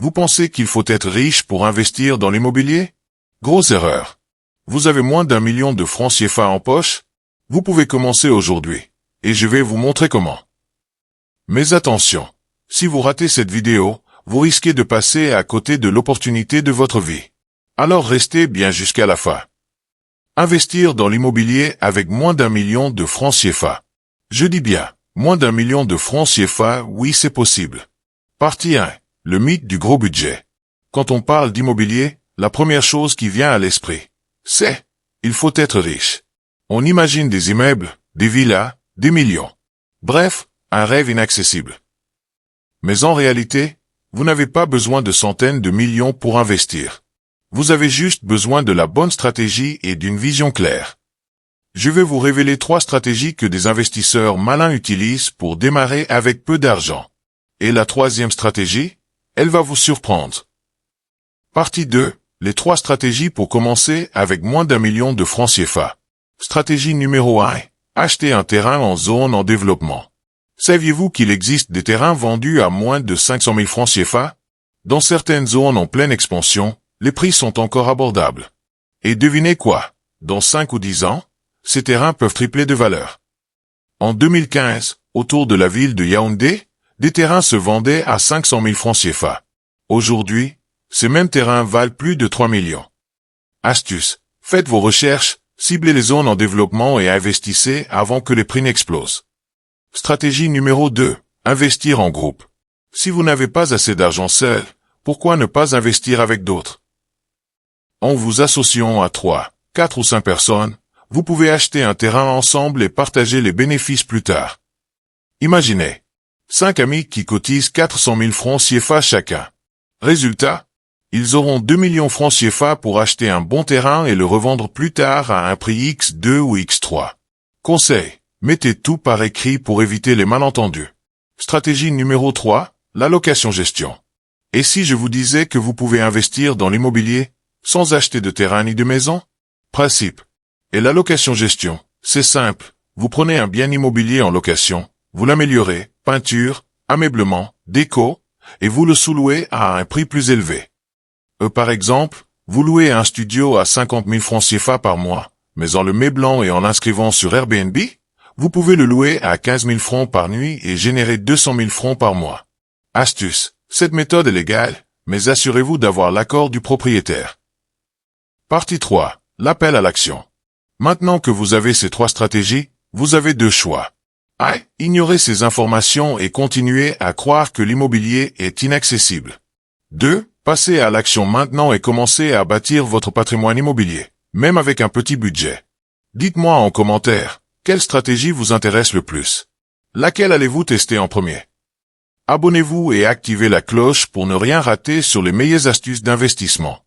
Vous pensez qu'il faut être riche pour investir dans l'immobilier? Grosse erreur. Vous avez moins d'1 million de francs CFA en poche? Vous pouvez commencer aujourd'hui. Et je vais vous montrer comment. Mais attention, si vous ratez cette vidéo, vous risquez de passer à côté de l'opportunité de votre vie. Alors restez bien jusqu'à la fin. Investir dans l'immobilier avec moins d'1 million de francs CFA. Je dis bien, moins d'1 million de francs CFA, oui c'est possible. Partie 1. Le mythe du gros budget. Quand on parle d'immobilier, la première chose qui vient à l'esprit, c'est « il faut être riche ». On imagine des immeubles, des villas, des millions. Bref, un rêve inaccessible. Mais en réalité, vous n'avez pas besoin de centaines de millions pour investir. Vous avez juste besoin de la bonne stratégie et d'une vision claire. Je vais vous révéler 3 stratégies que des investisseurs malins utilisent pour démarrer avec peu d'argent. Et la 3e stratégie, elle va vous surprendre. Partie 2. Les 3 stratégies pour commencer avec moins d'1 million de francs CFA. Stratégie numéro 1. Acheter un terrain en zone en développement. Saviez-vous qu'il existe des terrains vendus à moins de 500 000 francs CFA? Dans certaines zones en pleine expansion, les prix sont encore abordables. Et devinez quoi? Dans 5 ou 10 ans, ces terrains peuvent tripler de valeur. En 2015, autour de la ville de Yaoundé, des terrains se vendaient à 500 000 francs CFA. Aujourd'hui, ces mêmes terrains valent plus de 3 millions. Astuce. Faites vos recherches, ciblez les zones en développement et investissez avant que les prix n'explosent. Stratégie numéro 2. Investir en groupe. Si vous n'avez pas assez d'argent seul, pourquoi ne pas investir avec d'autres? En vous associant à 3, 4 ou 5 personnes, vous pouvez acheter un terrain ensemble et partager les bénéfices plus tard. Imaginez 5 amis qui cotisent 400 000 francs CFA chacun. Résultat, ils auront 2 millions francs CFA pour acheter un bon terrain et le revendre plus tard à un prix X2 ou X3. Conseil, mettez tout par écrit pour éviter les malentendus. Stratégie numéro 3, la location-gestion. Et si je vous disais que vous pouvez investir dans l'immobilier sans acheter de terrain ni de maison? Principe. Et la location-gestion, c'est simple. Vous prenez un bien immobilier en location, vous l'améliorez, peinture, ameublement, déco, et vous le sous-louez à un prix plus élevé. Par exemple, vous louez un studio à 50 000 francs CFA par mois, mais en le meublant et en l'inscrivant sur Airbnb, vous pouvez le louer à 15 000 francs par nuit et générer 200 000 francs par mois. Astuce. Cette méthode est légale, mais assurez-vous d'avoir l'accord du propriétaire. Partie 3. L'appel à l'action. Maintenant que vous avez ces 3 stratégies, vous avez 2 choix. 1. Ignorer ces informations et continuer à croire que l'immobilier est inaccessible. 2. Passer à l'action maintenant et commencer à bâtir votre patrimoine immobilier, même avec un petit budget. Dites-moi en commentaire, quelle stratégie vous intéresse le plus? Laquelle allez-vous tester en premier? Abonnez-vous et activez la cloche pour ne rien rater sur les meilleures astuces d'investissement.